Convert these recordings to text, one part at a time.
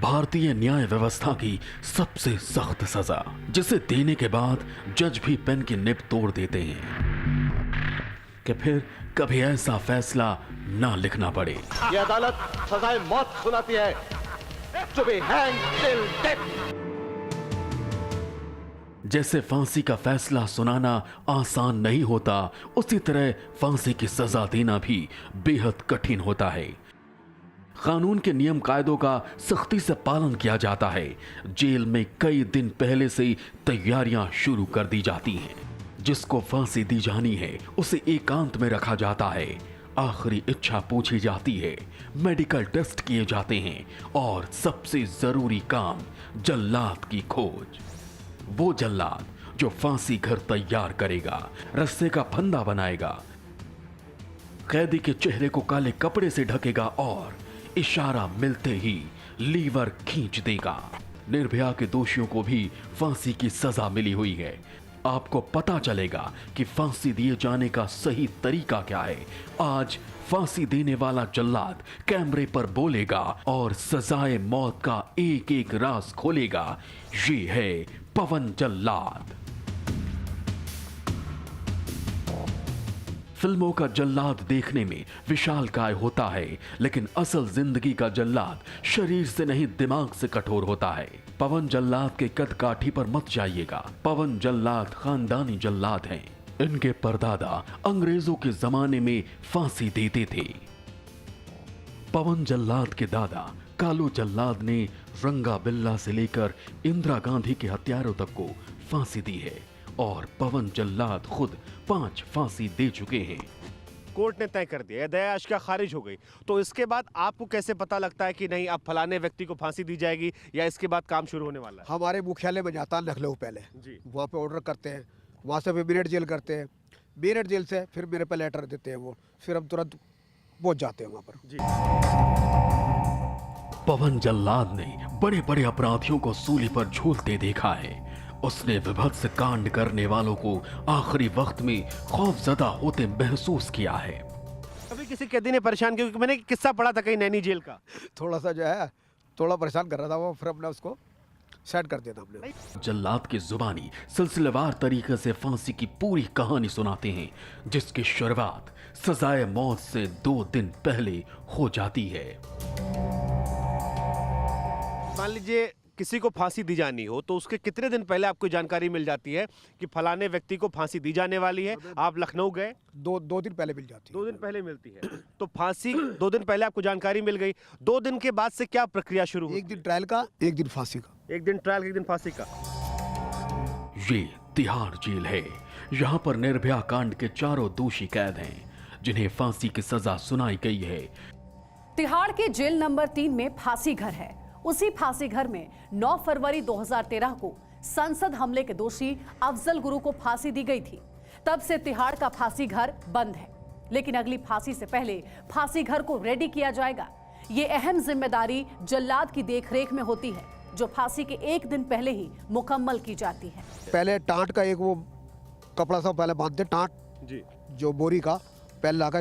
भारतीय न्याय व्यवस्था की सबसे सख्त सजा, जिसे देने के बाद जज भी पेन की निब तोड़ देते हैं कि फिर कभी ऐसा फैसला ना लिखना पड़े। ये अदालत सजाए मौत सुनाती है। To be hanged till death। जैसे फांसी का फैसला सुनाना आसान नहीं होता, उसी तरह फांसी की सजा देना भी बेहद कठिन होता है। कानून के नियम कायदों का सख्ती से पालन किया जाता है। जेल में कई दिन पहले से ही तैयारियां शुरू कर दी जाती हैं। जिसको फांसी दी जानी है उसे एकांत में रखा जाता है। आखिरी इच्छा पूछी जाती है, मेडिकल टेस्ट किए जाते हैं और सबसे जरूरी काम जल्लाद की खोज। वो जल्लाद जो फांसी घर तैयार करेगा, रस्से का फंदा बनाएगा, कैदी के चेहरे को काले कपड़े से ढकेगा और इशारा मिलते ही लीवर खींच देगा। निर्भया के दोषियों को भी फांसी की सजा मिली हुई है। आपको पता चलेगा कि फांसी दिए जाने का सही तरीका क्या है। आज फांसी देने वाला जल्लाद कैमरे पर बोलेगा और सजाए मौत का एक एक राज खोलेगा। ये है पवन जल्लाद। फिल्मों का जल्लाद देखने में विशालकाय होता है, लेकिन असल जिंदगी का जल्लाद शरीर से नहीं दिमाग से कठोर होता है। पवन जल्लाद के कद काठी पर मत जाइएगा। पवन जल्लाद खानदानी जल्लाद हैं। इनके परदादा अंग्रेजों के जमाने में फांसी देते थे। पवन जल्लाद के दादा कालू जल्लाद ने रंगा बिल्ला से लेकर इंदिरा गांधी के हत्यारों तक को फांसी दी है और पवन जल्लाद खुद 5 फांसी दे चुके हैं। कोर्ट ने तय कर दिया, दया याचिका खारिज हो गई, तो इसके बाद आपको कैसे पता लगता है कि नहीं अब फलाने व्यक्ति को फांसी दी जाएगी या इसके बाद काम शुरू होने वाला है? हमारे मुख्यालय में जाता है लखनऊ, पहले जी वहाँ पे ऑर्डर करते हैं, वहाँ से फिर मेरठ जेल करते हैं, मेरठ जेल से फिर मेरे पे लेटर देते हैं वो, फिर हम तुरंत पहुँच जाते हैं वहाँ पर। जी। पवन जल्लाद ने बड़े बड़े अपराधियों को सूली पर झूलते देखा है। उसने विभत्स कांड करने वालों को आखिरी वक्त में खौफजदा होते महसूस किया है। कभी किसी कैदी ने परेशान किया? क्योंकि मैंने एक किस्सा पढ़ा था कहीं नैनी जेल का, थोड़ा सा जो है थोड़ा परेशान कर रहा था वो, फिर हमने उसको सेट कर दिया था हमने। जल्लाद की जुबानी सिलसिलेवार तरीके से फांसी की पूरी कहानी सुनाते हैं, जिसकी शुरुआत सजाए मौत से 2 दिन पहले हो जाती है। मान लीजिए किसी को फांसी दी जानी हो तो उसके कितने दिन पहले आपको जानकारी मिल जाती है कि फलाने व्यक्ति को फांसी दी जाने वाली है? आप लखनऊ गए, दो दिन पहले मिल जाती है। 2 दिन पहले मिलती है, तो फांसी 2 दिन पहले आपको जानकारी मिल गई। 2 दिन के बाद से क्या प्रक्रिया शुरू हुई? 1 दिन ट्रायल का, 1 दिन फांसी का। 1 दिन ट्रायल, 1 दिन फांसी का। ये तिहाड़ जेल है। यहाँ पर निर्भया कांड के 4 दोषी कैद हैं, जिन्हें फांसी की सजा सुनाई गई है। तिहाड़ के जेल नंबर 3 में फांसी घर है। उसी फांसी घर में 9 फरवरी 2013 को संसद हमले के दोषी अफजल गुरु को फांसी दी गई थी। तब से तिहाड़ का फांसी घर बंद है, लेकिन अगली फांसी से पहले फांसी घर को रेडी किया जाएगा। ये अहम जिम्मेदारी जल्लाद की देखरेख में होती है, जो फांसी के 1 दिन पहले ही मुकम्मल की जाती है। पहले टाट का एक वो कपड़ा सा पहले बांधते, टाट जी, जो बोरी का पहले लगा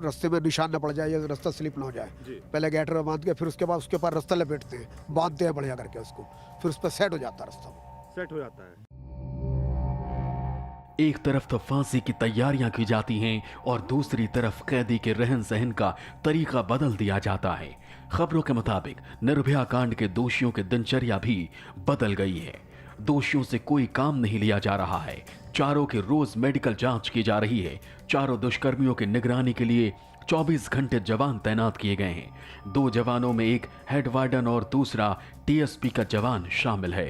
रास्ते में निशान न पड़ जाए या रास्ता स्लिप ना हो जाए। पहले गैटर बांध के फिर उसके बाद उसके ऊपर रास्ता लपेटते हैं, बांधते हैं बढ़िया करके उसको, फिर उस पर सेट हो जाता है, रास्ता सेट हो जाता है। एक तरफ तो फांसी की तैयारियां की जाती हैं और दूसरी तरफ कैदी के रहन सहन का तरीका बदल दिया जाता है। खबरों के मुताबिक निर्भया कांड के दोषियों की दिनचर्या भी बदल गई है। दोषियों से कोई काम नहीं लिया जा रहा है। चारों की रोज मेडिकल जांच की जा रही है। चारों दुष्कर्मियों की निगरानी के लिए 24 घंटे जवान तैनात किए गए हैं। 2 जवानों में एक हेड वार्डन और दूसरा टीएसपी का जवान शामिल है।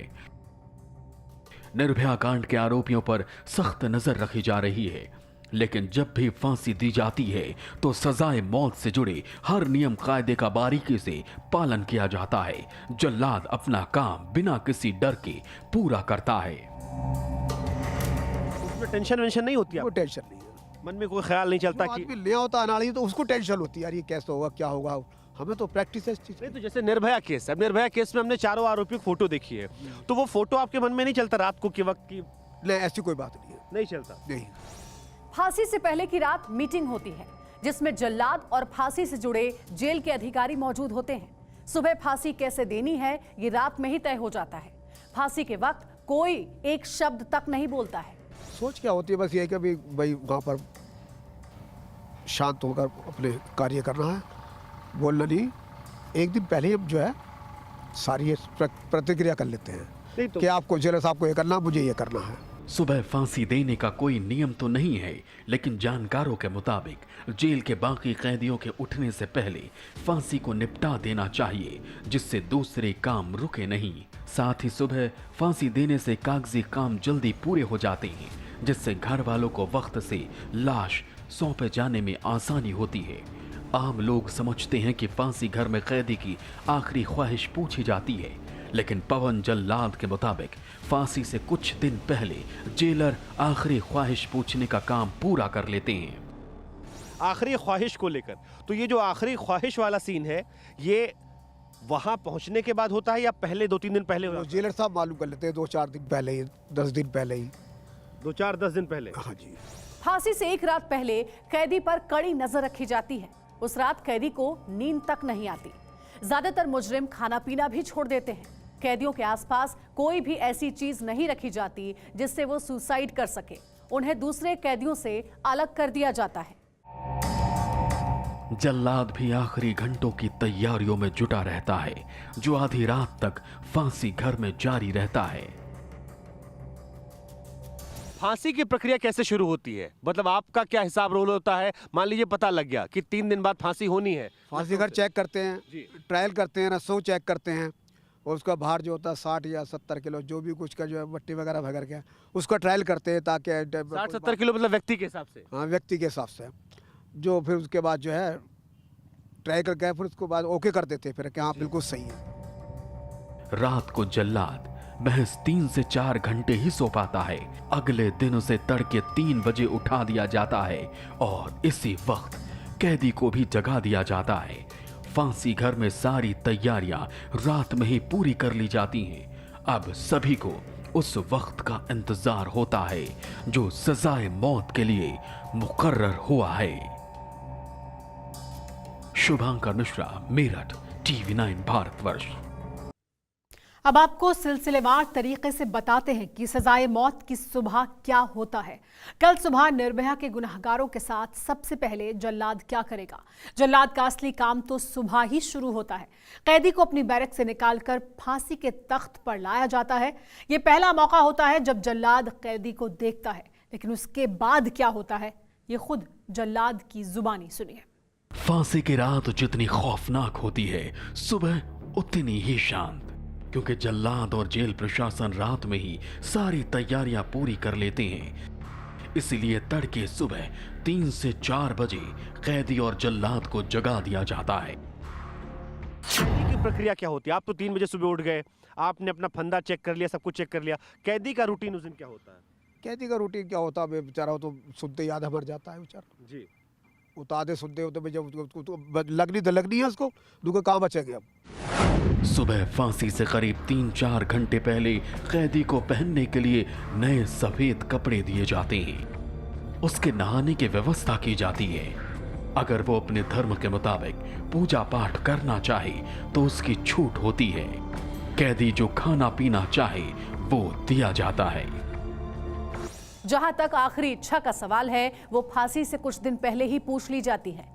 निर्भया कांड के आरोपियों पर सख्त नजर रखी जा रही है, लेकिन जब भी फांसी दी जाती है तो सजाए मौत से जुड़े हर नियम कायदे का बारीकी से पालन किया जाता है। जल्लाद अपना काम बिना किसी डर के पूरा करता है। उसमें टेंशन वेंशन नहीं होती? वो टेंशन नहीं है, मन में कोई ख्याल नहीं चलता कि आदमी ले होता अनाड़ी तो उसको टेंशन होती है, यार ये कैसे होगा, क्या होगा। हमें तो प्रैक्टिस है इस चीज। नहीं, तो जैसे निर्भया केस है, निर्भया केस में हमने चारों आरोपियों की फोटो देखी है, तो वो फोटो आपके मन में नहीं चलता रात को के वक्त की? नहीं, ऐसी कोई बात नहीं है, नहीं चलता। नहीं। फांसी से पहले की रात मीटिंग होती है, जिसमें जल्लाद और फांसी से जुड़े जेल के अधिकारी मौजूद होते हैं। सुबह फांसी कैसे देनी है ये रात में ही तय हो जाता है। फांसी के वक्त कोई एक शब्द तक नहीं बोलता है। सोच क्या होती है, बस ये है कि अभी भाई वहाँ पर शांत होकर अपने कार्य करना है, बोलना नहीं। एक दिन पहले हम जो है सारी ये प्रतिक्रिया कर लेते हैं कि आपको जेलर साहब को ये करना, मुझे ये करना है। सुबह फांसी देने का कोई नियम तो नहीं है, लेकिन जानकारों के मुताबिक जेल के बाकी कैदियों के उठने से पहले फांसी को निपटा देना चाहिए, जिससे दूसरे काम रुके नहीं। साथ ही सुबह फांसी देने से कागजी काम जल्दी पूरे हो जाते हैं, जिससे घर वालों को वक्त से लाश सौंपे जाने में आसानी होती है। आम लोग समझते हैं कि फांसी घर में कैदी की आखिरी ख्वाहिश पूछी जाती है, लेकिन पवन जल्लाद के मुताबिक फांसी से कुछ दिन पहले जेलर आखिरी ख्वाहिश पूछने का काम पूरा कर लेते हैं। आखिरी ख्वाहिश को लेकर, तो ये जो आखिरी ख्वाहिश वाला सीन है, ये वहां पहुंचने के बाद होता है या पहले 2-3 दिन पहले होता है? जेलर साहब मालूम कर लेते हैं 2-4 दिन पहले ही, 10 दिन पहले ही। 2-4-10 दिन पहले। हाँ जी। फांसी से एक रात पहले कैदी पर कड़ी नजर रखी जाती है। उस रात कैदी को नींद तक नहीं आती। ज्यादातर मुजरिम खाना पीना भी छोड़ देते हैं। कैदियों के आसपास कोई भी ऐसी चीज नहीं रखी जाती जिससे वो सुसाइड कर सके। उन्हें दूसरे कैदियों से अलग कर दिया जाता है। जल्लाद भी आखिरी घंटों की तैयारियों में जुटा रहता है, जो आधी रात तक फांसी घर में जारी रहता है। फांसी की प्रक्रिया कैसे शुरू होती है? मतलब आपका क्या हिसाब रोल होता है? मान लीजिए पता लग गया कि 3 दिन बाद फांसी होनी है, फांसी घर चेक करते हैं, ट्रायल करते हैं, रस्सों चेक करते हैं, और उसका भार जो होता है 60 या 70 किलो, जो भी कुछ का जो है मट्टी वगैरह वगैरह के उसका ट्रायल करते हैं, ताकि 60-70 किलो मतलब व्यक्ति के हिसाब से? हाँ, व्यक्ति के हिसाब से। जो फिर उसके बाद जो है ट्राई करके फिर उसके बाद ओके कर देते हैं फिर कि हाँ बिल्कुल सही है। रात को जल्लाद महज 3 से 4 घंटे ही सो पाता है। अगले दिन उसे तड़के 3 बजे उठा दिया जाता है और इसी वक्त कैदी को भी जगा दिया जाता है। फांसी घर में सारी तैयारियां रात में ही पूरी कर ली जाती हैं। अब सभी को उस वक्त का इंतजार होता है जो सजाए मौत के लिए मुकर्रर हुआ है। शुभांकर मिश्रा, मेरठ, TV9 भारतवर्ष। अब आपको सिलसिलेवार तरीके से बताते हैं कि सजाए मौत की सुबह क्या होता है। कल सुबह निर्भया के गुनहगारों के साथ सबसे पहले जल्लाद क्या करेगा? जल्लाद का असली काम तो सुबह ही शुरू होता है। कैदी को अपनी बैरक से निकालकर फांसी के तख्त पर लाया जाता है। यह पहला मौका होता है जब जल्लाद कैदी को देखता है, लेकिन उसके बाद क्या होता है ये खुद जल्लाद की जुबानी सुनिए। फांसी की रात जितनी खौफनाक होती है, सुबह उतनी ही शांत, क्योंकि जल्लाद और जेल प्रशासन रात में ही सारी तैयारियां पूरी कर लेते हैं। इसलिए तड़के सुबह 3 से 4 बजे कैदी और जल्लाद को जगा दिया जाता है। की प्रक्रिया क्या होती है? आप तो 3 बजे सुबह उठ गए, आपने अपना फंदा चेक कर लिया, सब कुछ चेक कर लिया। कैदी का रूटीन उस दिन क्या होता है? कैदी का रूटीन क्या होता है बेचारा, वो तो सुनते याद मर जाता है बेचारा जी। उतादे सुनते होते भाई, जब उसको लगनी तो लगनी है, उसको दूसरा कहाँ बचेंगे अब। सुबह फांसी से करीब 3-4 घंटे पहले कैदी को पहनने के लिए नए सफेद कपड़े दिए जाते हैं। उसके नहाने की व्यवस्था की जाती है। अगर वो अपने धर्म के मुताबिक पूजा पाठ करना चाहे तो उसकी छूट होती है। कैदी जो खाना पीना चाहे वो दिया जाता है। जहां तक आखिरी इच्छा का सवाल है, वो फांसी से कुछ दिन पहले ही पूछ ली जाती है।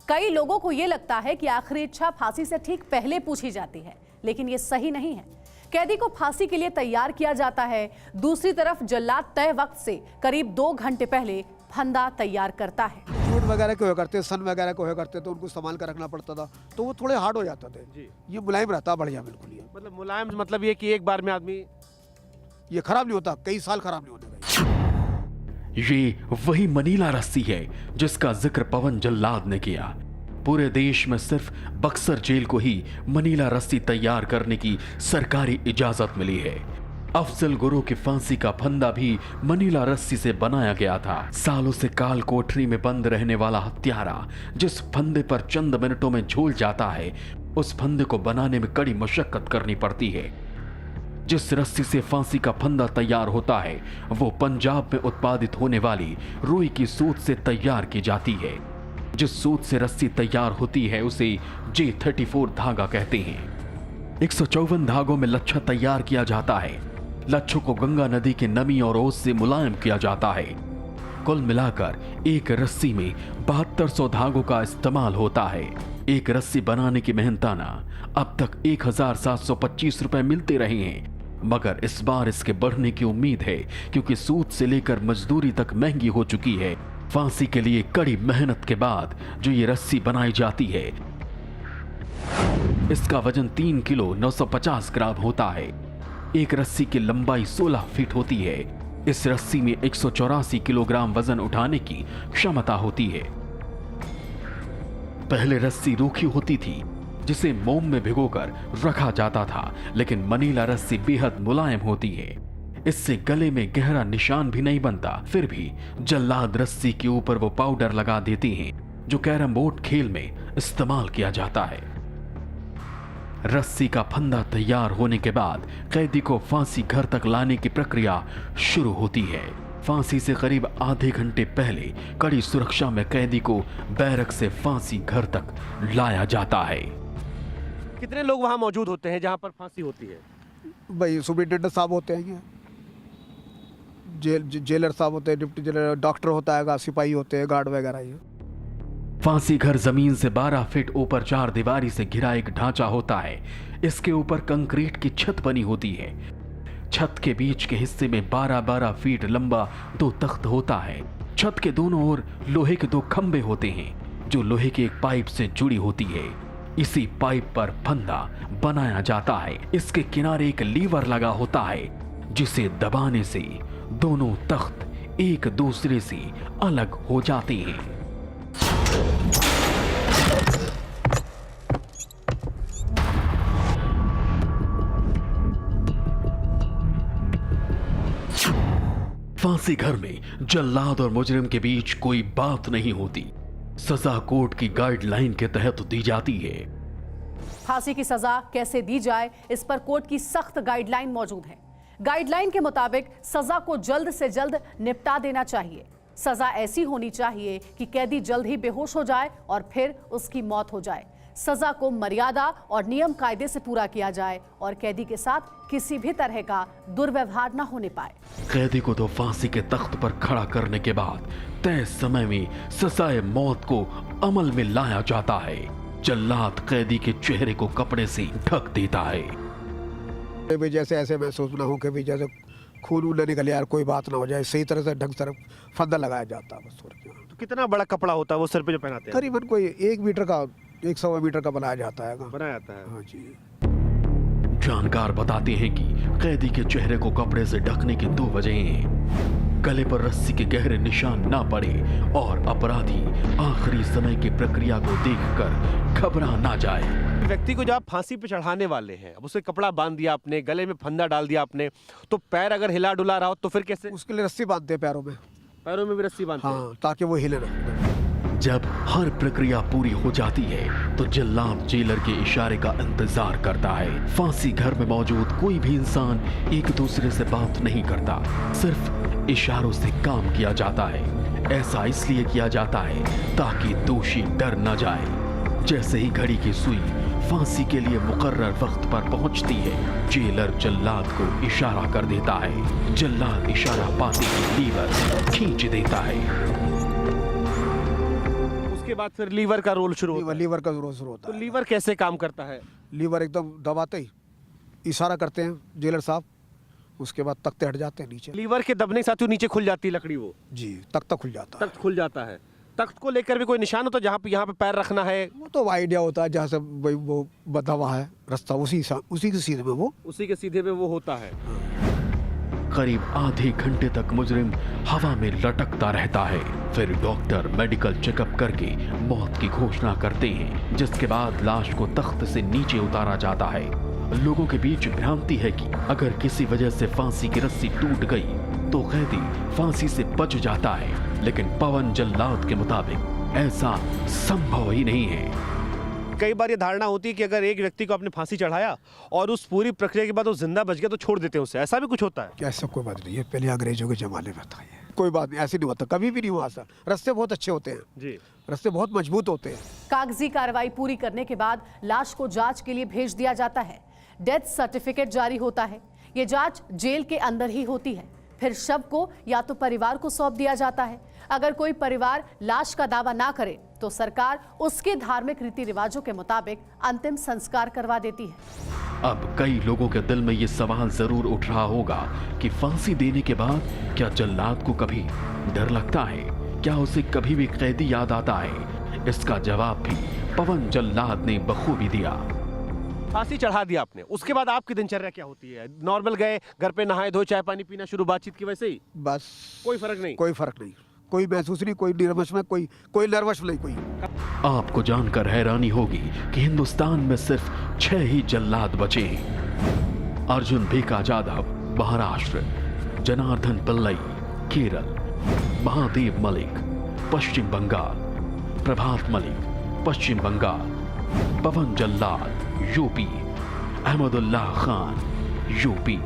कई लोगों को यह लगता है कि आखिरी इच्छा फांसी से ठीक पहले पूछी जाती है, लेकिन यह सही नहीं है। कैदी को फांसी के लिए तैयार किया जाता है। दूसरी तरफ जल्लाद तय वक्त से करीब 2 घंटे पहले फंदा तैयार करता है। चोट वगैरह को करते, सन वगैरह को करते, तो उनको संभाल कर रखना पड़ता था, तो वो थोड़े हार्ड हो जाते थे जी। ये मुलायम रहता, बढ़िया बिल्कुल। ये मतलब मुलायम मतलब ये कि एक बार में आदमी, ये खराब नहीं होता, कई साल खराब नहीं होते। ये वही मनीला रस्सी है जिसका जिक्र पवन जल्लाद ने किया। पूरे देश में सिर्फ बक्सर जेल को ही मनीला रस्सी तैयार करने की सरकारी इजाजत मिली है। अफजल गुरु की फांसी का फंदा भी मनीला रस्सी से बनाया गया था। सालों से काल कोठरी में बंद रहने वाला हत्यारा जिस फंदे पर चंद मिनटों में झूल जाता है, उस फंदे को बनाने में कड़ी मशक्कत करनी पड़ती है। जिस रस्सी से फांसी का फंदा तैयार होता है वो पंजाब में उत्पादित होने वाली रुई की सूत से तैयार की जाती है। जिस सूत से रस्सी तैयार होती है उसे J34 धागा कहते हैं। 154 धागों में लच्छा तैयार किया जाता है। लच्छों को गंगा नदी के नमी और ओस से मुलायम किया जाता है। कुल मिलाकर एक रस्सी में 7200 धागों का इस्तेमाल होता है। एक रस्सी बनाने की मेहनताना अब तक 1725 रुपए मिलते रहे हैं, मगर इस बार इसके बढ़ने की उम्मीद है क्योंकि सूत से लेकर मजदूरी तक महंगी हो चुकी है। फांसी के लिए कड़ी मेहनत के बाद जो ये रस्सी बनाई जाती है, इसका वजन 3 किलो 950 ग्राम होता है। एक रस्सी की लंबाई 16 फीट होती है। इस रस्सी में 184 किलोग्राम वजन उठाने की क्षमता होती है। पहले रस्सी रूखी होती थी जिसे मोम में भिगोकर रखा जाता था, लेकिन मनीला रस्सी बेहद मुलायम होती है। इससे गले में गहरा निशान भी नहीं बनता। फिर भी जल्लाद रस्सी के ऊपर वो पाउडर लगा देते हैं जो कैरम बोर्ड खेल में इस्तेमाल किया जाता है। रस्सी का फंदा तैयार होने के बाद कैदी को फांसी घर तक लाने की प्रक्रिया शुरू होती है। फांसी से करीब आधे घंटे पहले कड़ी सुरक्षा में कैदी को बैरक से फांसी घर तक लाया जाता है। कितने लोग वहां मौजूद होते हैं जहां पर फांसी होती है? भाई सुपरिटेंडेंट साहब होते हैं, जेलर साहब होते हैं, डिप्टी जेलर, डॉक्टर होता है, सिपाही होते हैं, गार्ड वगैरह। ये फांसी घर जमीन से 12 फीट ऊपर 4 दीवारी से घिरा एक ढांचा होता है। इसके ऊपर कंक्रीट की छत बनी होती है। छत के बीच के हिस्से में 12-12 फीट लंबा 2 तख्त होता है। छत के दोनों ओर लोहे के 2 खंभे होते हैं जो लोहे के एक पाइप से जुड़ी होती है। इसी पाइप पर फंदा बनाया जाता है। इसके किनारे एक लीवर लगा होता है जिसे दबाने से दोनों तख्त एक दूसरे से अलग हो जाते हैं। फांसी घर में जल्लाद और मुजरिम के बीच कोई बात नहीं होती। सजा कोर्ट की गाइडलाइन के तहत दी जाती है। फांसी की सजा कैसे दी जाए, इस पर कोर्ट की सख्त गाइडलाइन मौजूद है। गाइडलाइन के मुताबिक सजा को जल्द से जल्द निपटा देना चाहिए। सजा ऐसी होनी चाहिए कि कैदी जल्द ही बेहोश हो जाए और फिर उसकी मौत हो जाए। सजा को मर्यादा और नियम कायदे से पूरा किया जाए और कैदी के साथ किसी भी तरह का दुर्व्यवहार न होने पाए। कैदी को तो फांसी के तख्त पर खड़ा करने के बाद तय समय में सजाए मौत को अमल में लाया जाता है। जल्लाद कैदी के चेहरे को कपड़े से ढक देता है। जैसे ऐसे महसूस ना हो कि भी जैसे खून न निकले, यार कोई बात ना हो जाए, सही तरह से ढंग से फंदा लगाया जाता है बस। तो कितना बड़ा कपड़ा होता है वो सर पे जो पहनाते हैं? करीबन कोई 1 मीटर का 100 मीटर का बनाया जाता है। बनाया जाता है। हाँ जी। जानकार बताते हैं कि कैदी के चेहरे को कपड़े से ढकने की 2 वजहें हैं। गले पर रस्सी के गहरे निशान ना पड़े और अपराधी आखिरी समय की प्रक्रिया को देखकर घबरा ना जाए। व्यक्ति को जब आप फांसी पे चढ़ाने वाले हैं, अब उसे कपड़ा बांध दिया आपने, गले में फंदा डाल दिया आपने, तो पैर अगर हिला डुला रहा हो तो फिर कैसे? उसके लिए रस्सी बांधते हैं पैरों में। पैरों में भी रस्सी बांधते हैं? हाँ, ताकि वो हिले ना। जब हर प्रक्रिया पूरी हो जाती है तो जल्लाद जेलर के इशारे का इंतजार करता है। फांसी घर में मौजूद कोई भी इंसान एक दूसरे से बात नहीं करता, सिर्फ इशारों से काम किया जाता है। ऐसा इसलिए किया जाता है ताकि दोषी डर न जाए। जैसे ही घड़ी की सुई फांसी के लिए मुकर्रर वक्त पर पहुंचती है, जेलर जल्लाद को इशारा कर देता है। जल्लाद इशारा पाते ही लीवर खींच देता है। उसके बाद फिर लीवर का रोल शुरू होता है। लीवर का रोल शुरू होता तो है। लीवर कैसे काम करता है? लीवर एकदम दबाते ही इशारा करते हैं जेलर साहब, उसके बाद तख्ते हट जाते हैं नीचे। लीवर के दबने के साथ वो नीचे खुल जाती है लकड़ी, वो जी तख्ता खुल जाता है। तख्त खुल जाता है। तख्त को लेकर भी कोई निशान होता है जहाँ पे यहाँ पे पैर रखना है? वो तो आइडिया होता है जहाँ से भाई वो बंधा हुआ है रास्ता, उसी के सीधे में वो उसी के सीधे पे वो होता है। करीब आधे घंटे तक मुजरिम हवा में लटकता रहता है। फिर डॉक्टर मेडिकल चेकअप करके मौत की घोषणा करते हैं, जिसके बाद लाश को तख्त से नीचे उतारा जाता है। लोगों के बीच भ्रांति है कि अगर किसी वजह से फांसी की रस्सी टूट गई तो कैदी फांसी से बच जाता है, लेकिन पवन जल्लाद के मुताबिक ऐसा संभव ही नहीं है। कई बार ये धारणा होती है कि अगर एक व्यक्ति को आपने फांसी चढ़ाया और उस पूरी प्रक्रिया के बाद वो जिंदा बच गया तो छोड़ देते हैं उसे, ऐसा भी कुछ होता है? ऐसा कोई बात नहीं है, पहले अंग्रेजों के जमाने में था ये। कोई बात नहीं, ऐसे नहीं होता, कभी भी नहीं हुआ सर। रास्ते बहुत अच्छे होते हैं जी। रास्ते बहुत मजबूत होते हैं। कागजी कार्रवाई पूरी करने के बाद लाश को जांच के लिए भेज दिया जाता है। डेथ सर्टिफिकेट जारी होता है। ये जांच जेल के अंदर ही होती है। फिर शव को या तो परिवार को सौंप दिया जाता है। अगर कोई परिवार लाश का दावा ना करे तो सरकार उसके धार्मिक रीति रिवाजों के मुताबिक अंतिम संस्कार करवा देती है। अब कई लोगों के दिल में ये सवाल जरूर उठ रहा होगा कि फांसी देने के बाद क्या जल्लाद को कभी डर लगता है? क्या उसे कभी भी कैदी याद आता है? इसका जवाब भी पवन जल्लाद ने बखूबी दिया। फांसी चढ़ा दिया आपने, उसके बाद आपकी दिनचर्या क्या होती है? नॉर्मल गए, घर पे नहाए धोए, चाय पानी पीना शुरू, बातचीत की वैसे ही? बस कोई फर्क नहीं? कोई फर्क नहीं, कोई महसूस नहीं, कोई नर्वस में, कोई नर्वस नहीं कोई। आपको जानकर हैरानी होगी कि हिंदुस्तान में सिर्फ 6 ही जल्लाद बचे हैं। अर्जुन भीका जाधव महाराष्ट्र, जनार्दन पिल्लई केरल, महादेव मलिक पश्चिम बंगाल, प्रभात मलिक पश्चिम बंगाल, पवन जल्लाद यूपी, अहमदुल्लाह खान यूपी।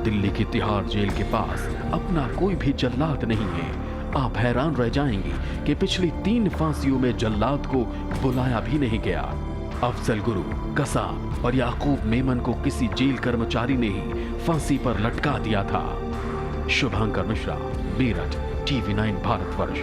दिल्ली की तिहाड़ जेल के पास अपना कोई भी जल्लाद नहीं है। आप हैरान रह जाएंगे कि पिछली 3 फांसियों में जल्लाद को बुलाया भी नहीं गया। अफजल गुरु, कसाब और याकूब मेमन को किसी जेल कर्मचारी ने ही फांसी पर लटका दिया था। शुभांकर मिश्रा, मेरठ, TV9 भारतवर्ष।